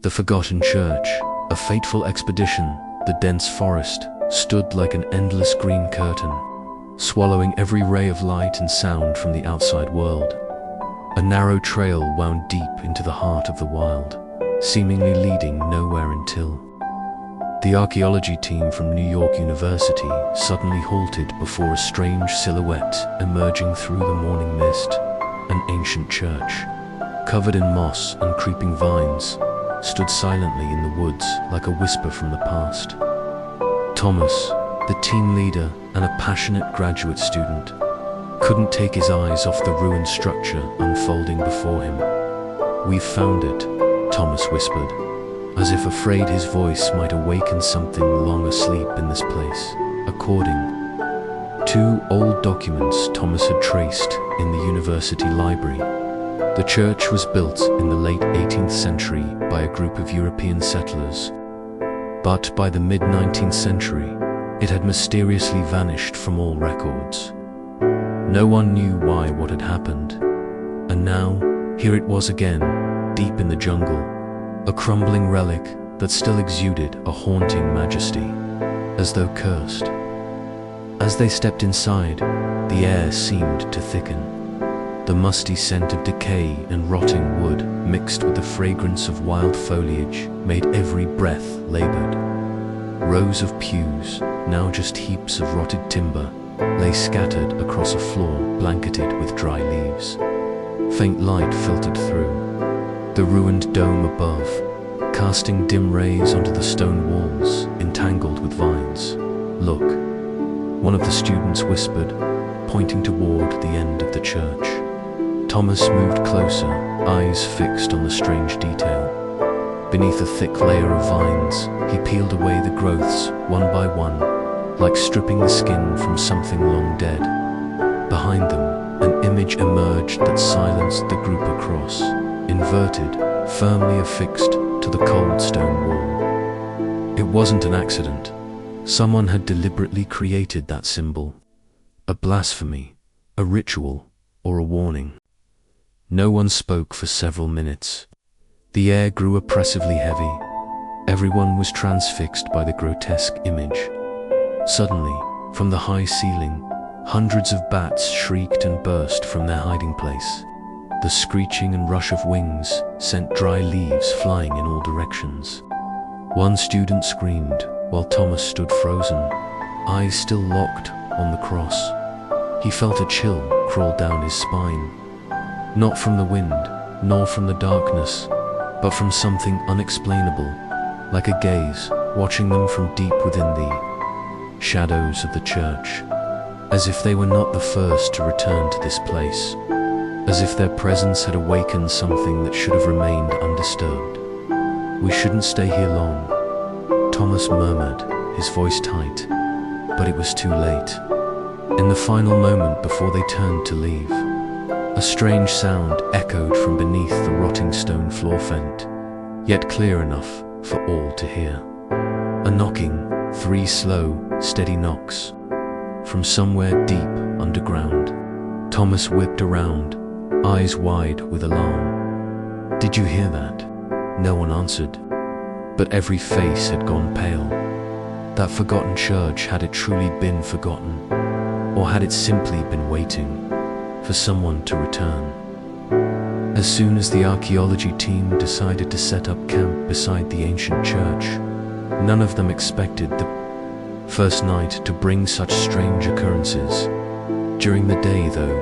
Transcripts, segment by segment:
The forgotten church, a fateful expedition, the dense forest, stood like an endless green curtain, swallowing every ray of light and sound from the outside world. A narrow trail wound deep into the heart of the wild, seemingly leading nowhere until the archaeology team from New York University suddenly halted before a strange silhouette emerging through the morning mist. An ancient church, covered in moss and creeping vines, stood silently in the woods like a whisper from the past. Thomas, the team leader and a passionate graduate student, couldn't take his eyes off the ruined structure unfolding before him. "We've found it," Thomas whispered, as if afraid his voice might awaken something long asleep in this place. According to old documents Thomas had traced in the university library, the church was built in the late 18th century by a group of European settlers, but by the mid-19th century, it had mysteriously vanished from all records. No one knew why what had happened, and now, here it was again, deep in the jungle, a crumbling relic that still exuded a haunting majesty, as though cursed. As they stepped inside, the air seemed to thicken. The musty scent of decay and rotting wood mixed with the fragrance of wild foliage made every breath labored. Rows of pews, now just heaps of rotted timber, lay scattered across a floor blanketed with dry leaves. Faint light filtered through the ruined dome above, casting dim rays onto the stone walls entangled with vines. "Look," one of the students whispered, pointing toward the end of the church. Thomas moved closer, eyes fixed on the strange detail. Beneath a thick layer of vines, he peeled away the growths one by one, like stripping the skin from something long dead. Behind them, an image emerged that silenced the group across, inverted, firmly affixed to the cold stone wall. It wasn't an accident. Someone had deliberately created that symbol. A blasphemy, a ritual, or a warning. No one spoke for several minutes. The air grew oppressively heavy. Everyone was transfixed by the grotesque image. Suddenly, from the high ceiling, hundreds of bats shrieked and burst from their hiding place. The screeching and rush of wings sent dry leaves flying in all directions. One student screamed while Thomas stood frozen, eyes still locked on the cross. He felt a chill crawl down his spine. Not from the wind, nor from the darkness, but from something unexplainable, like a gaze watching them from deep within the shadows of the church, as if they were not the first to return to this place, as if their presence had awakened something that should have remained undisturbed. "We shouldn't stay here long," Thomas murmured, his voice tight, but it was too late. In the final moment before they turned to leave, a strange sound echoed from beneath the rotting stone floor vent, yet clear enough for all to hear. A knocking, 3 slow, steady knocks, from somewhere deep underground. Thomas whipped around, eyes wide with alarm. "Did you hear that?" No one answered, but every face had gone pale. That forgotten church, had it truly been forgotten, or had it simply been waiting for someone to return? As soon as the archaeology team decided to set up camp beside the ancient church, none of them expected the first night to bring such strange occurrences. During the day, though,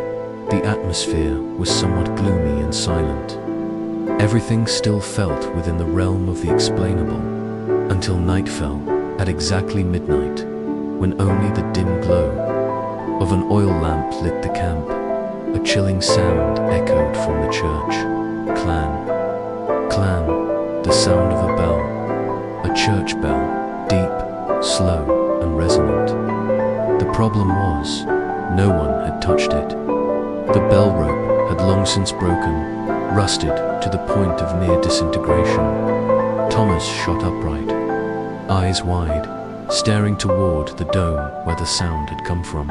the atmosphere was somewhat gloomy and silent. Everything still felt within the realm of the explainable, until night fell at exactly midnight, when only the dim glow of an oil lamp lit the camp. A chilling sound echoed from the church. Clang, clang, the sound of a bell. A church bell, deep, slow, and resonant. The problem was, no one had touched it. The bell rope had long since broken, rusted to the point of near disintegration. Thomas shot upright, eyes wide, staring toward the dome where the sound had come from.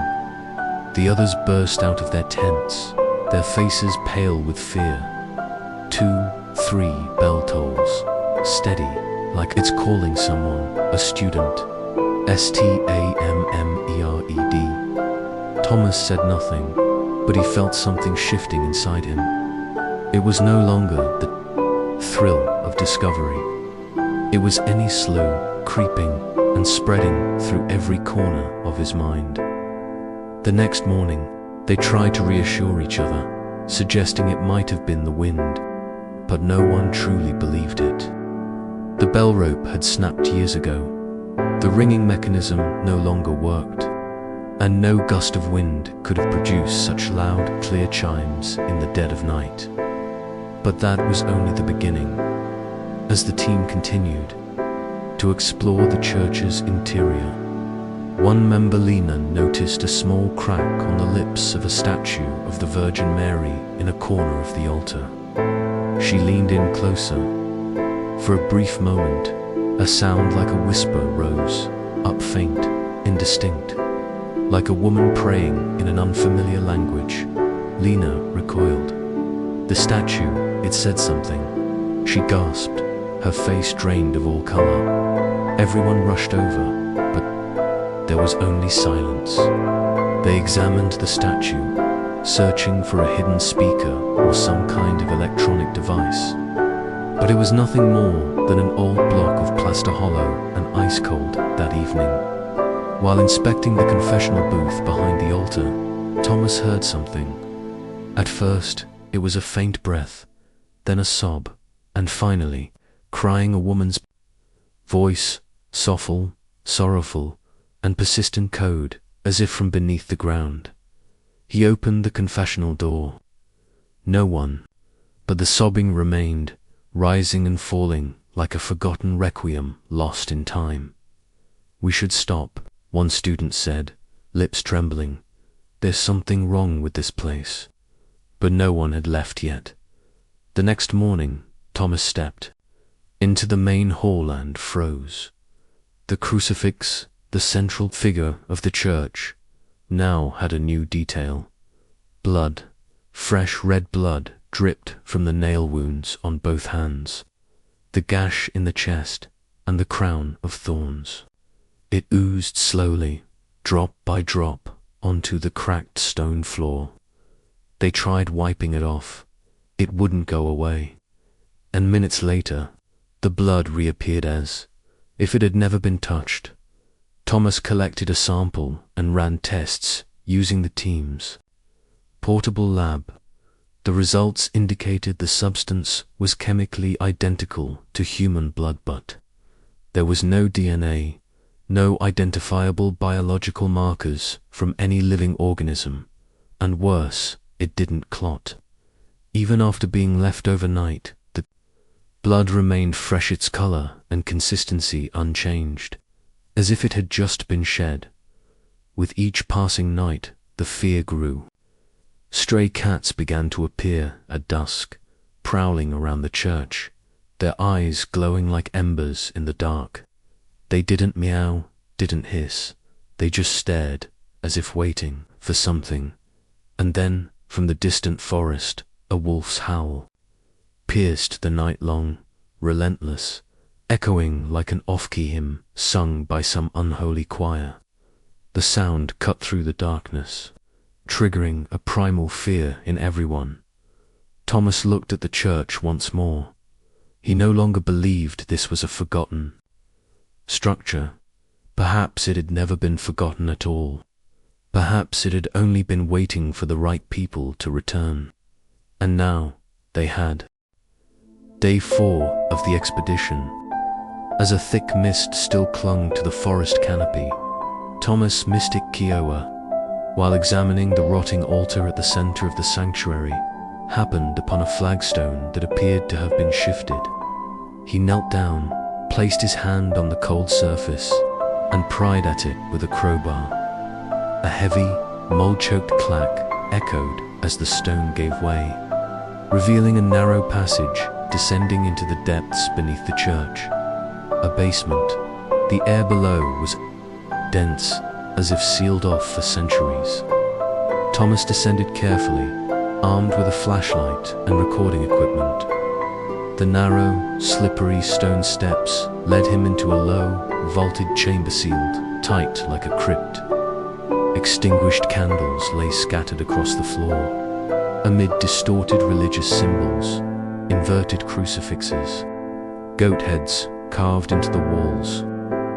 The others burst out of their tents, their faces pale with fear. 2, 3 bell tolls, steady, like it's calling someone, a student. Stammered. Thomas said nothing, but he felt something shifting inside him. It was no longer the thrill of discovery. It was any slow, creeping, and spreading through every corner of his mind. The next morning, they tried to reassure each other, suggesting it might have been the wind, but no one truly believed it. The bell rope had snapped years ago. The ringing mechanism no longer worked, and no gust of wind could have produced such loud, clear chimes in the dead of night. But that was only the beginning. As the team continued to explore the church's interior, one member, Lena, noticed a small crack on the lips of a statue of the Virgin Mary in a corner of the altar. She leaned in closer. For a brief moment, a sound like a whisper rose, up faint, indistinct, like a woman praying in an unfamiliar language. Lena recoiled. The statue, it said something. She gasped, her face drained of all color. Everyone rushed over, but there was only silence. They examined the statue, searching for a hidden speaker or some kind of electronic device. But it was nothing more than an old block of plaster hollow and ice cold that evening. While inspecting the confessional booth behind the altar, Thomas heard something. At first, it was a faint breath, then a sob, and finally, crying a woman's voice, soulful, sorrowful, and persistent code, as if from beneath the ground. He opened the confessional door. No one, but the sobbing remained, rising and falling like a forgotten requiem lost in time. "We should stop," one student said, lips trembling. "There's something wrong with this place." But no one had left yet. The next morning, Thomas stepped into the main hall and froze. The crucifix, the central figure of the church, now had a new detail. Blood, fresh red blood, dripped from the nail wounds on both hands, the gash in the chest, and the crown of thorns. It oozed slowly, drop by drop, onto the cracked stone floor. They tried wiping it off. It wouldn't go away. And minutes later, the blood reappeared as if it had never been touched. Thomas collected a sample and ran tests using the team's portable lab. The results indicated the substance was chemically identical to human blood, but there was no DNA, no identifiable biological markers from any living organism, and worse, it didn't clot. Even after being left overnight, the blood remained fresh, its color and consistency unchanged, as if it had just been shed. With each passing night, the fear grew. Stray cats began to appear at dusk, prowling around the church, their eyes glowing like embers in the dark. They didn't meow, didn't hiss, they just stared, as if waiting for something. And then, from the distant forest, a wolf's howl pierced the night long, relentless, echoing like an off-key hymn sung by some unholy choir. The sound cut through the darkness, triggering a primal fear in everyone. Thomas looked at the church once more. He no longer believed this was a forgotten structure. Perhaps it had never been forgotten at all. Perhaps it had only been waiting for the right people to return. And now they had. Day 4 of the expedition. As a thick mist still clung to the forest canopy, Thomas mystic Kioa, while examining the rotting altar at the center of the sanctuary, happened upon a flagstone that appeared to have been shifted. He knelt down, placed his hand on the cold surface, and pried at it with a crowbar. A heavy, mold-choked clack echoed as the stone gave way, revealing a narrow passage descending into the depths beneath the church. A basement. The air below was dense, as if sealed off for centuries. Thomas descended carefully, armed with a flashlight and recording equipment. The narrow, slippery stone steps led him into a low, vaulted chamber sealed tight like a crypt. Extinguished candles lay scattered across the floor, amid distorted religious symbols, inverted crucifixes, goat heads carved into the walls,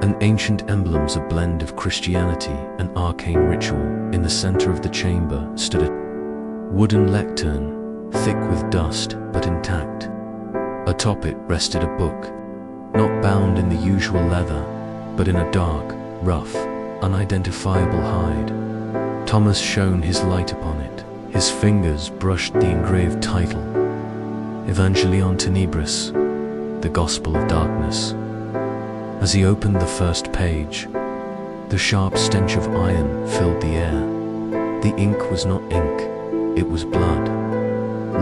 and ancient emblems, a blend of Christianity and arcane ritual. In the center of the chamber stood a wooden lectern, thick with dust but intact. Atop it rested a book, not bound in the usual leather, but in a dark, rough, unidentifiable hide. Thomas shone his light upon it. His fingers brushed the engraved title, Evangelion Tenebris, the Gospel of Darkness. As he opened the first page, the sharp stench of iron filled the air. The ink was not ink, it was blood.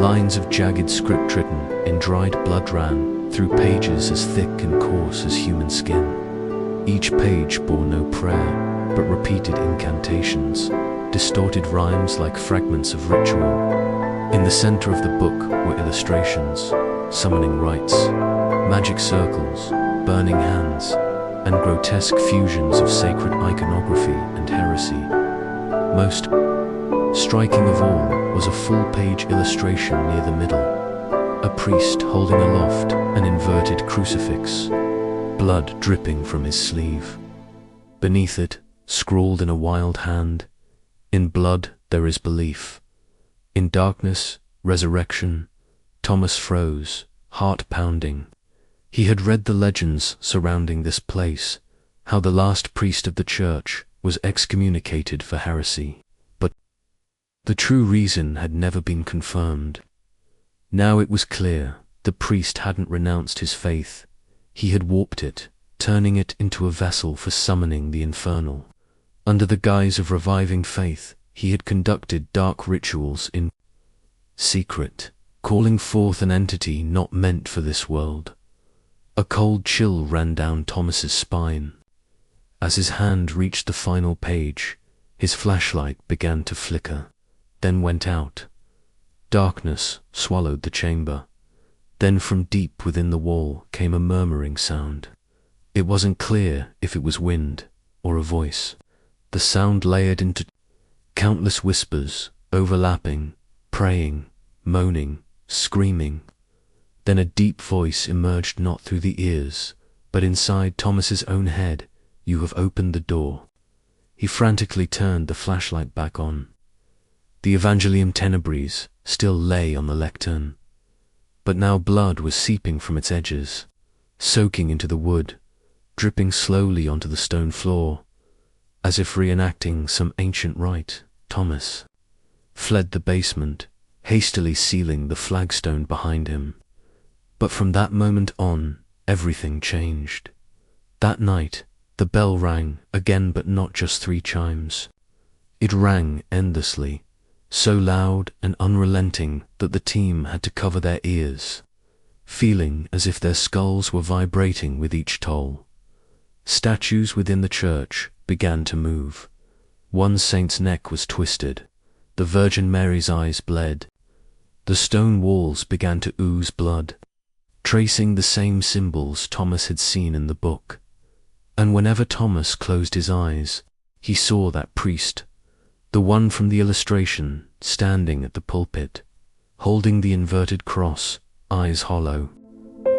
Lines of jagged script written in dried blood ran through pages as thick and coarse as human skin. Each page bore no prayer, but repeated incantations, distorted rhymes like fragments of ritual. In the center of the book were illustrations, summoning rites, magic circles, burning hands, and grotesque fusions of sacred iconography and heresy. Most striking of all was a full-page illustration near the middle, a priest holding aloft an inverted crucifix, blood dripping from his sleeve. Beneath it, scrawled in a wild hand, "In blood there is belief. In darkness, resurrection." Thomas froze, heart pounding. He had read the legends surrounding this place, how the last priest of the church was excommunicated for heresy. But the true reason had never been confirmed. Now it was clear the priest hadn't renounced his faith. He had warped it, turning it into a vessel for summoning the infernal. Under the guise of reviving faith, he had conducted dark rituals in secret, calling forth an entity not meant for this world. A cold chill ran down Thomas's spine. As his hand reached the final page, his flashlight began to flicker, then went out. Darkness swallowed the chamber. Then from deep within the wall came a murmuring sound. It wasn't clear if it was wind or a voice. The sound layered into countless whispers, overlapping, praying, moaning, screaming. Then a deep voice emerged, not through the ears, but inside Thomas's own head. "You have opened the door." He frantically turned the flashlight back on. The Evangelium Tenebris still lay on the lectern, but now blood was seeping from its edges, soaking into the wood, dripping slowly onto the stone floor, as if reenacting some ancient rite. Thomas fled the basement, hastily sealing the flagstone behind him. But from that moment on, everything changed. That night, the bell rang again, but not just 3 chimes. It rang endlessly, so loud and unrelenting that the team had to cover their ears, feeling as if their skulls were vibrating with each toll. Statues within the church began to move. One saint's neck was twisted. The Virgin Mary's eyes bled. The stone walls began to ooze blood, tracing the same symbols Thomas had seen in the book. And whenever Thomas closed his eyes, he saw that priest, the one from the illustration, standing at the pulpit, holding the inverted cross, eyes hollow,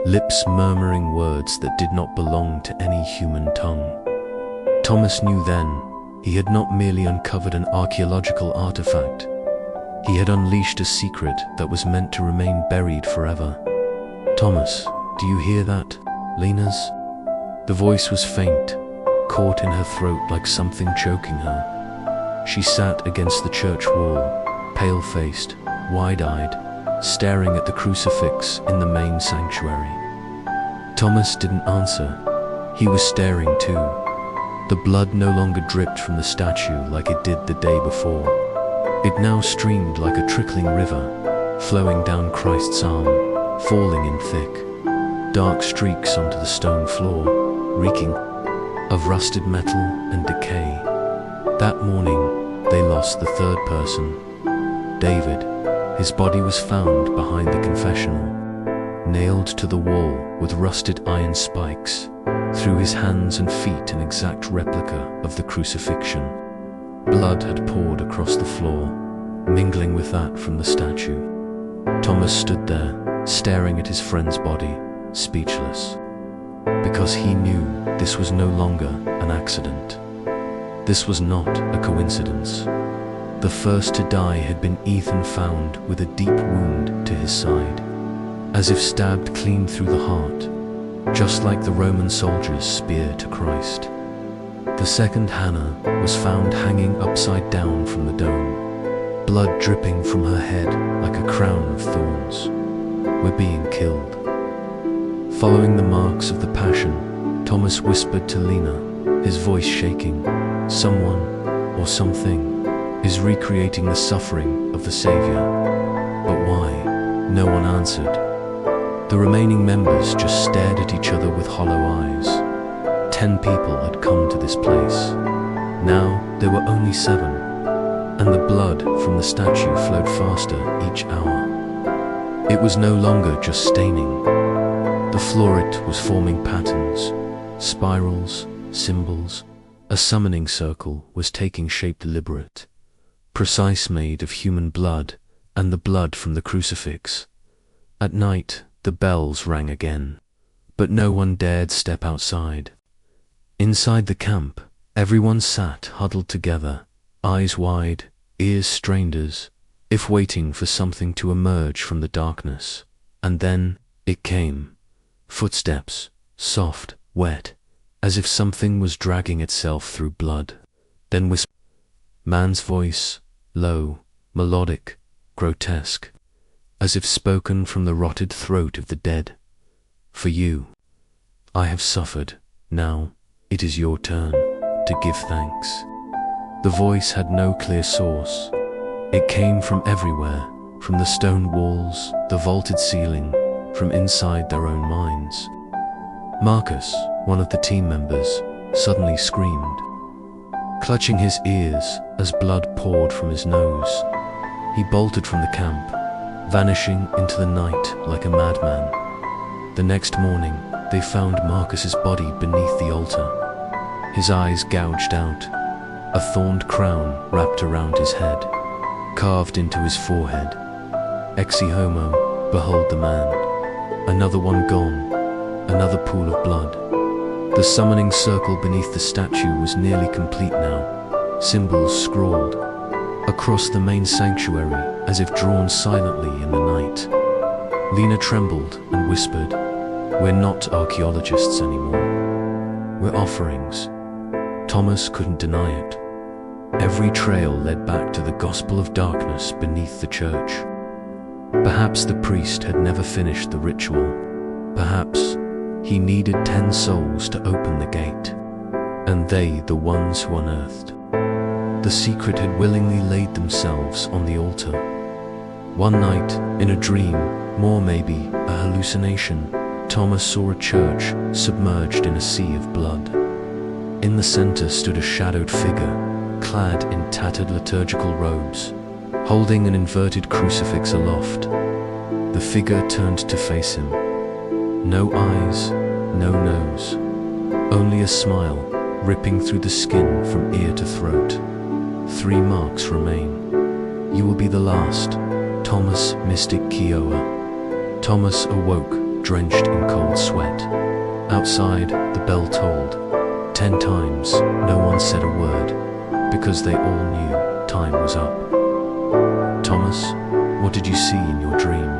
lips murmuring words that did not belong to any human tongue. Thomas knew then he had not merely uncovered an archaeological artifact. He had unleashed a secret that was meant to remain buried forever. "Thomas, do you hear that, Lena's?" The voice was faint, caught in her throat like something choking her. She sat against the church wall, pale-faced, wide-eyed, staring at the crucifix in the main sanctuary. Thomas didn't answer. He was staring too. The blood no longer dripped from the statue like it did the day before. It now streamed like a trickling river, flowing down Christ's arm, falling in thick, dark streaks onto the stone floor, reeking of rusted metal and decay. That morning, they lost the third person, David. His body was found behind the confessional, nailed to the wall with rusted iron spikes, through his hands and feet an exact replica of the crucifixion. Blood had poured across the floor, mingling with that from the statue. Thomas stood there, staring at his friend's body, speechless. Because he knew this was no longer an accident. This was not a coincidence. The first to die had been Ethan, found with a deep wound to his side, as if stabbed clean through the heart, just like the Roman soldier's spear to Christ. The second, Hannah, was found hanging upside down from the dome, blood dripping from her head like a crown of thorns. We're being killed. Following the marks of the Passion, Thomas whispered to Lena, his voice shaking, "Someone, or something, is recreating the suffering of the Savior." But why? No one answered. The remaining members just stared at each other with hollow eyes. 10 people had come to this place. Now there were only 7, and the blood from the statue flowed faster each hour. It was no longer just staining. The floret was forming patterns, spirals, symbols. A summoning circle was taking shape, deliberate, precise, made of human blood and the blood from the crucifix. At night, the bells rang again, but no one dared step outside. Inside the camp, everyone sat huddled together, eyes wide, ears strained as if waiting for something to emerge from the darkness. And then it came. Footsteps, soft, wet, as if something was dragging itself through blood. Then whisper. Man's voice, low, melodic, grotesque, as if spoken from the rotted throat of the dead. "For you, I have suffered. Now it is your turn to give thanks." The voice had no clear source. It came from everywhere, from the stone walls, the vaulted ceiling, from inside their own minds. Marcus, one of the team members, suddenly screamed, clutching his ears as blood poured from his nose. He bolted from the camp, vanishing into the night like a madman. The next morning, they found Marcus's body beneath the altar, his eyes gouged out, a thorned crown wrapped around his head, carved into his forehead. Exe homo, behold the man. Another one gone, another pool of blood. The summoning circle beneath the statue was nearly complete now, symbols scrawled across the main sanctuary as if drawn silently in the night. Lena trembled and whispered, "We're not archaeologists anymore. We're offerings." Thomas couldn't deny it. Every trail led back to the gospel of darkness beneath the church. Perhaps the priest had never finished the ritual. Perhaps he needed 10 souls to open the gate, and they the ones who unearthed. The secret had willingly laid themselves on the altar. One night, in a dream, more maybe a hallucination, Thomas saw a church submerged in a sea of blood. In the center stood a shadowed figure, clad in tattered liturgical robes, holding an inverted crucifix aloft. The figure turned to face him. No eyes, no nose, only a smile ripping through the skin from ear to throat. 3 marks remain. "You will be the last, Thomas Mystic Kioa." Thomas awoke, drenched in cold sweat. Outside, the bell tolled. 10 times, no one said a word, because they all knew time was up. "Thomas, what did you see in your dream?"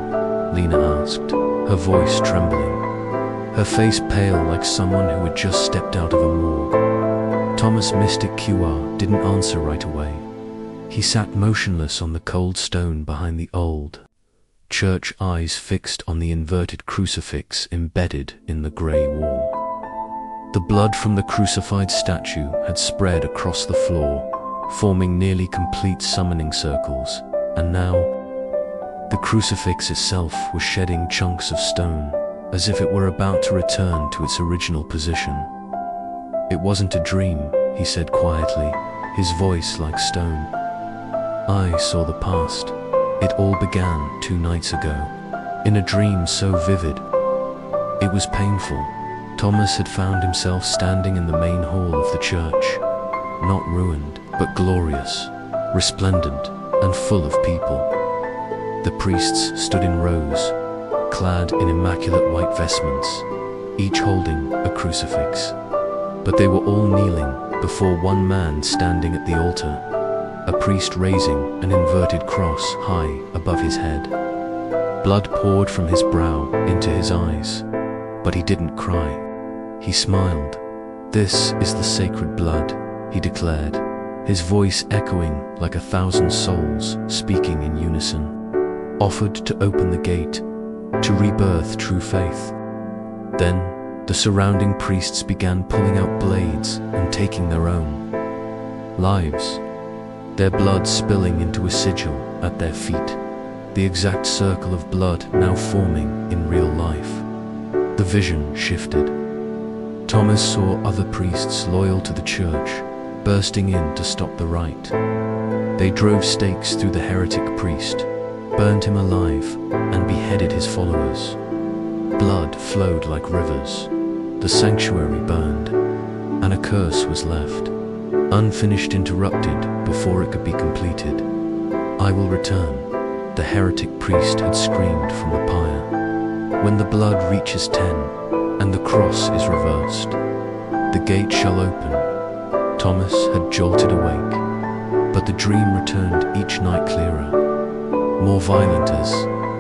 Lena asked, her voice trembling, her face pale like someone who had just stepped out of a morgue. Thomas Mystic Kioa didn't answer right away. He sat motionless on the cold stone behind the old church, eyes fixed on the inverted crucifix embedded in the grey wall. The blood from the crucified statue had spread across the floor, forming nearly complete summoning circles, and now the crucifix itself was shedding chunks of stone, as if it were about to return to its original position. "It wasn't a dream," he said quietly, his voice like stone. "I saw the past. It all began 2 nights ago, In a dream so vivid, it was painful. Thomas had found himself standing in the main hall of the church, not ruined, but glorious, resplendent, and full of people. The priests stood in rows, clad in immaculate white vestments, each holding a crucifix. But they were all kneeling before one man standing at the altar, a priest raising an inverted cross high above his head. Blood poured from his brow into his eyes, but he didn't cry. He smiled. "This is the sacred blood," he declared, his voice echoing like 1,000 souls speaking in unison, offered to open the gate, to rebirth true faith. Then the surrounding priests began pulling out blades and taking their own lives, their blood spilling into a sigil at their feet, the exact circle of blood now forming in real life. The vision shifted. Thomas saw other priests loyal to the church bursting in to stop the rite. They drove stakes through the heretic priest, burned him alive, and beheaded his followers. Blood flowed like rivers. The sanctuary burned, and a curse was left, unfinished, interrupted before it could be completed. "I will return," the heretic priest had screamed from the pyre. "When the blood reaches 10, and the cross is reversed, the gate shall open." Thomas had jolted awake, but the dream returned each night clearer, more violent, as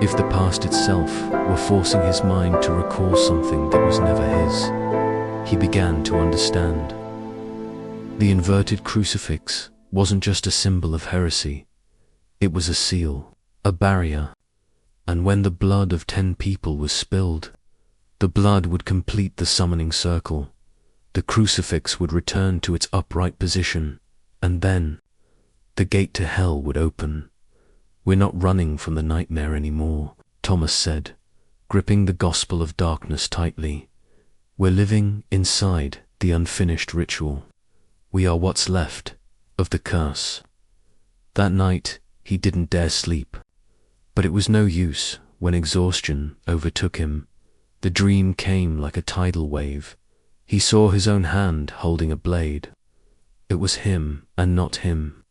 if the past itself were forcing his mind to recall something that was never his. He began to understand. The inverted crucifix wasn't just a symbol of heresy. It was a seal, a barrier, and when the blood of 10 people was spilled, the blood would complete the summoning circle. The crucifix would return to its upright position, and then the gate to hell would open. "We're not running from the nightmare anymore," Thomas said, gripping the gospel of darkness tightly. "We're living inside the unfinished ritual. We are what's left of the curse." That night, he didn't dare sleep, but it was no use when exhaustion overtook him. The dream came like a tidal wave. He saw his own hand holding a blade. It was him and not him.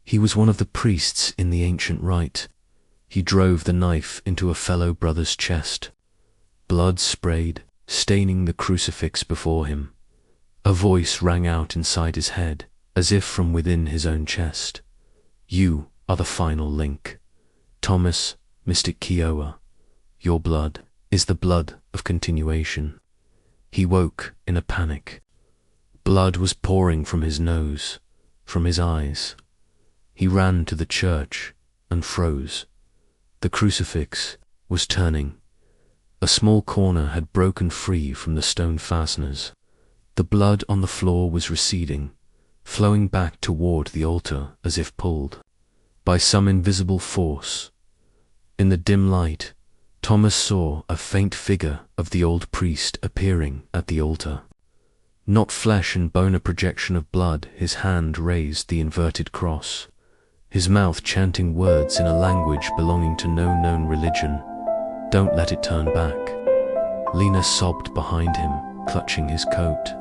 He was one of the priests in the ancient rite. He drove the knife into a fellow brother's chest. Blood sprayed, staining the crucifix before him. A voice rang out inside his head, as if from within his own chest. "You are the final link. Thomas, Mystic Kioa, your blood is the blood of continuation." He woke in a panic. Blood was pouring from his nose, from his eyes. He ran to the church and froze. The crucifix was turning. A small corner had broken free from the stone fasteners. The blood on the floor was receding, flowing back toward the altar as if pulled by some invisible force. In the dim light, Thomas saw a faint figure of the old priest appearing at the altar. Not flesh and bone, a projection of blood, his hand raised the inverted cross, his mouth chanting words in a language belonging to no known religion. "Don't let it turn back." Lena sobbed behind him, clutching his coat.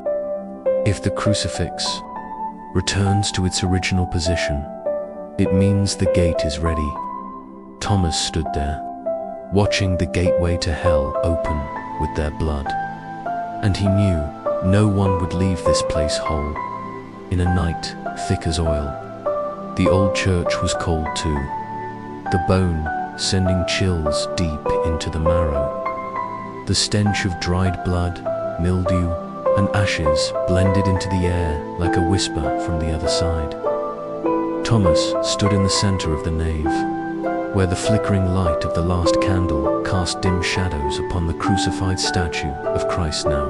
"If the crucifix returns to its original position, it means the gate is ready." Thomas stood there, watching the gateway to hell open with their blood. And he knew no one would leave this place whole. In a night thick as oil, the old church was cold too, the bone sending chills deep into the marrow. The stench of dried blood, mildew, and ashes blended into the air like a whisper from the other side. Thomas stood in the center of the nave, where the flickering light of the last candle cast dim shadows upon the crucified statue of Christ now,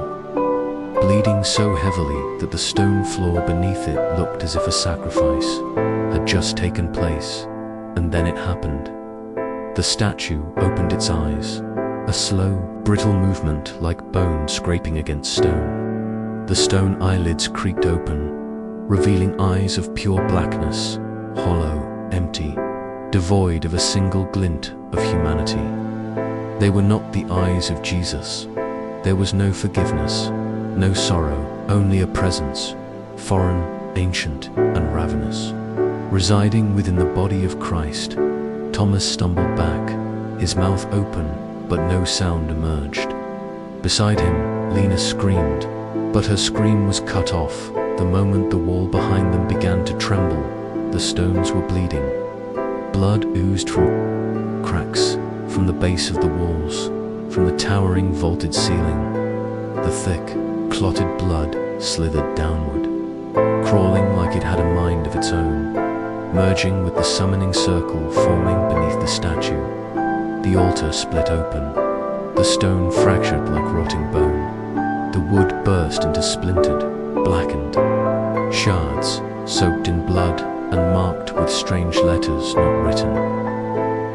bleeding so heavily that the stone floor beneath it looked as if a sacrifice had just taken place. And then it happened. The statue opened its eyes, a slow, brittle movement like bone scraping against stone. The stone eyelids creaked open, revealing eyes of pure blackness, hollow, empty, devoid of a single glint of humanity. They were not the eyes of Jesus. There was no forgiveness, no sorrow, only a presence, foreign, ancient, and ravenous. Residing within the body of Christ, Thomas stumbled back, his mouth open, but no sound emerged. Beside him, Lena screamed, but her scream was cut off the moment the wall behind them began to tremble. The stones were bleeding. Blood oozed from cracks, from the base of the walls, from the towering vaulted ceiling. The thick, clotted blood slithered downward, crawling like it had a mind of its own, merging with the summoning circle forming beneath the statue. The altar split open, the stone fractured like rotting bone. The wood burst into splintered, blackened shards, soaked in blood and marked with strange letters not written,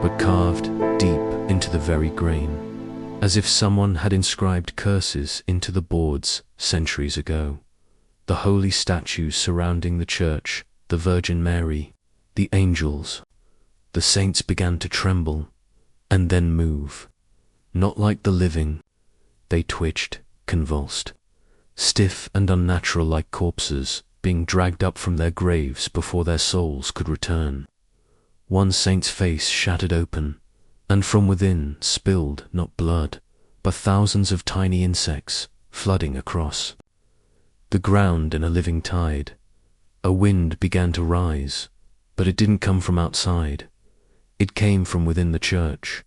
but carved deep into the very grain, as if someone had inscribed curses into the boards centuries ago. The holy statues surrounding the church, the Virgin Mary, the angels, the saints began to tremble and then move. Not like the living, they twitched, convulsed, stiff and unnatural like corpses being dragged up from their graves before their souls could return. One saint's face shattered open, and from within spilled not blood, but thousands of tiny insects flooding across the ground in a living tide. A wind began to rise, but it didn't come from outside. It came from within the church.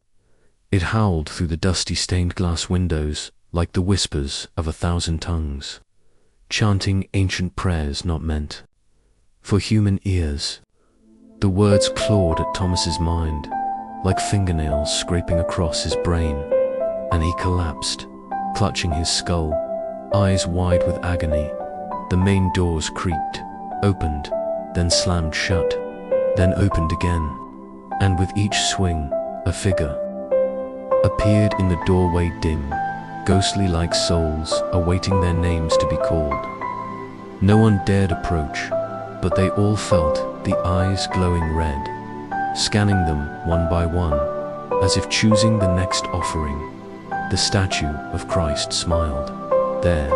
It howled through the dusty stained glass windows like the whispers of 1,000 tongues, chanting ancient prayers not meant for human ears. The words clawed at Thomas's mind like fingernails scraping across his brain, and he collapsed, clutching his skull, eyes wide with agony. The main doors creaked, opened, then slammed shut, then opened again, and with each swing, a figure appeared in the doorway, dim, ghostly like souls awaiting their names to be called. No one dared approach, but they all felt the eyes glowing red, scanning them one by one, as if choosing the next offering. The statue of Christ smiled. There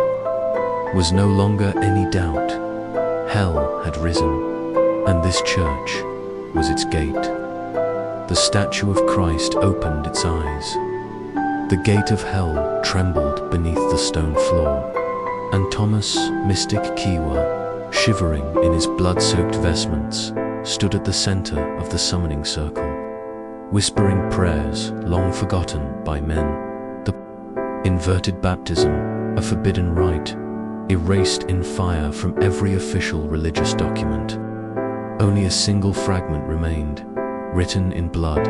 was no longer any doubt. Hell had risen, and this church was its gate. The statue of Christ opened its eyes. The gate of hell trembled beneath the stone floor, and Thomas, mystic Kioa, shivering in his blood-soaked vestments, stood at the center of the summoning circle, whispering prayers long forgotten by men. The inverted baptism, a forbidden rite, erased in fire from every official religious document. Only a single fragment remained, written in blood,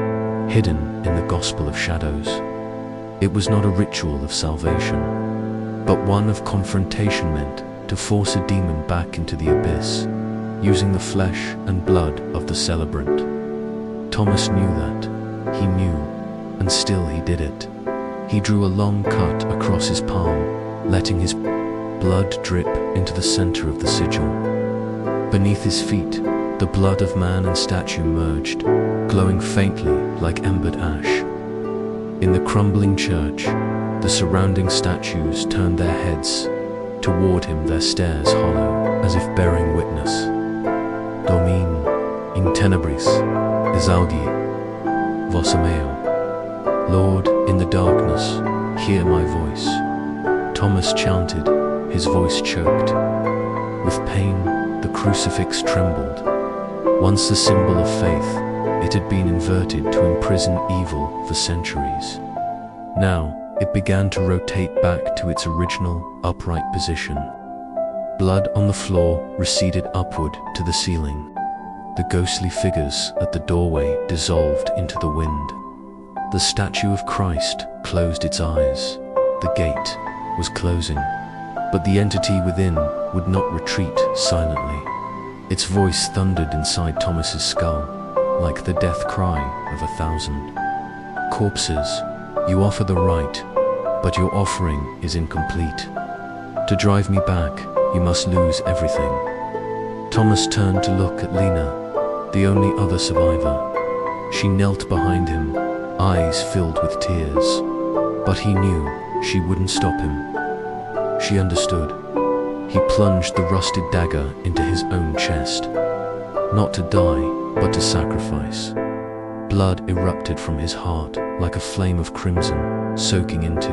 hidden in the gospel of shadows. It was not a ritual of salvation, but one of confrontation meant to force a demon back into the abyss, using the flesh and blood of the celebrant. Thomas knew that. He knew, and still he did it. He drew a long cut across his palm, letting his blood drip into the center of the sigil. Beneath his feet, the blood of man and statue merged, glowing faintly like embered ash. In the crumbling church, the surrounding statues turned their heads toward him, their stares hollow, as if bearing witness. Domine in tenebris exaudi vos meo. Lord, in the darkness, hear my voice. Thomas chanted, his voice choked. With pain, the crucifix trembled. Once the symbol of faith, it had been inverted to imprison evil for centuries. Now, it began to rotate back to its original, upright position. Blood on the floor receded upward to the ceiling. The ghostly figures at the doorway dissolved into the wind. The statue of Christ closed its eyes. The gate was closing, but the entity within would not retreat silently. Its voice thundered inside Thomas's skull, like the death cry of 1,000 corpses. You offer the rite, but your offering is incomplete. To drive me back, you must lose everything. Thomas turned to look at Lena, the only other survivor. She knelt behind him, eyes filled with tears. But he knew she wouldn't stop him. She understood. He plunged the rusted dagger into his own chest, not to die, but to sacrifice. Blood erupted from his heart like a flame of crimson, soaking into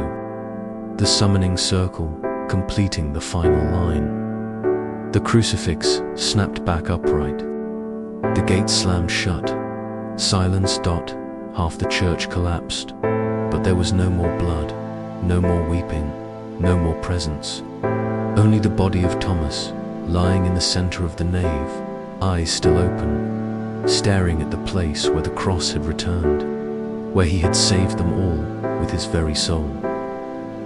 the summoning circle, completing the final line. The crucifix snapped back upright. The gate slammed shut. Silence. Half the church collapsed, but there was no more blood, no more weeping, no more presence. Only the body of Thomas, lying in the center of the nave, eyes still open, staring at the place where the cross had returned, where he had saved them all with his very soul.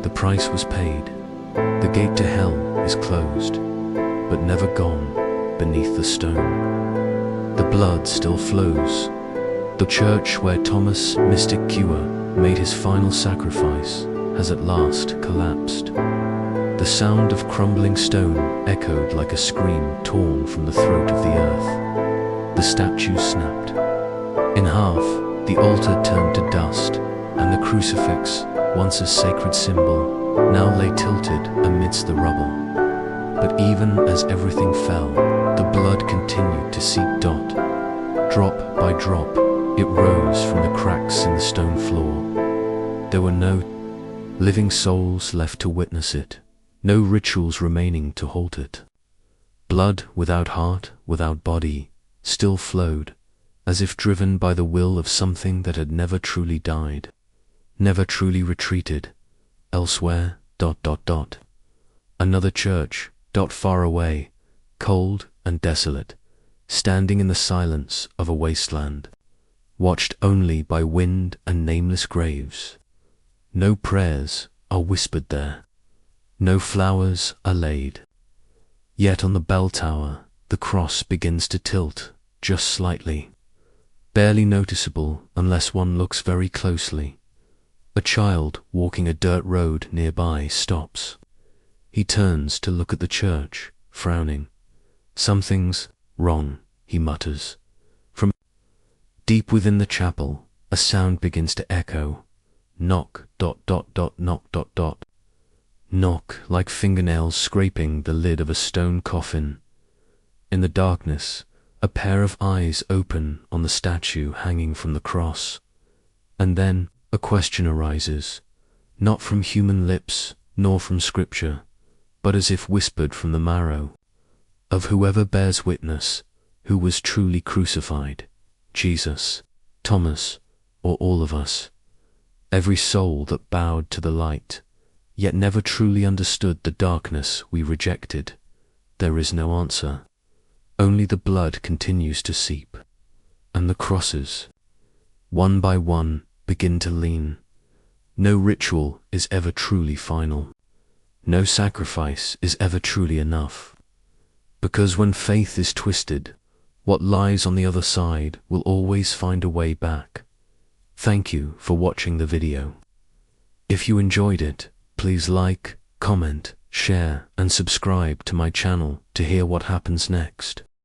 The price was paid. The gate to hell is closed, but never gone beneath the stone. The blood still flows. The church where Thomas Mystic Kioa made his final sacrifice has at last collapsed. The sound of crumbling stone echoed like a scream torn from the throat of the earth. The statue snapped. In half, the altar turned to dust, and the crucifix, once a sacred symbol, now lay tilted amidst the rubble. But even as everything fell, the blood continued to seep. Drop by drop, it rose from the cracks in the stone floor. There were no living souls left to witness it, no rituals remaining to halt it. Blood without heart, without body, still flowed, as if driven by the will of something that had never truly died, never truly retreated. Elsewhere. Another church. Far away, cold and desolate, standing in the silence of a wasteland, watched only by wind and nameless graves. No prayers are whispered there, no flowers are laid. Yet on the bell tower, the cross begins to tilt, just slightly, barely noticeable unless one looks very closely. A child walking a dirt road nearby stops. He turns to look at the church, frowning. Something's wrong, he mutters. From deep within the chapel, a sound begins to echo. Knock. Knock. Knock, like fingernails scraping the lid of a stone coffin. In the darkness, a pair of eyes open on the statue hanging from the cross. And then a question arises, not from human lips, nor from scripture, but as if whispered from the marrow of whoever bears witness, who was truly crucified, Jesus, Thomas, or all of us. Every soul that bowed to the light, yet never truly understood the darkness we rejected. There is no answer. Only the blood continues to seep, and the crosses, one by one, begin to lean. No ritual is ever truly final. No sacrifice is ever truly enough. Because when faith is twisted, what lies on the other side will always find a way back. Thank you for watching the video. If you enjoyed it, please like, comment, share, and subscribe to my channel to hear what happens next.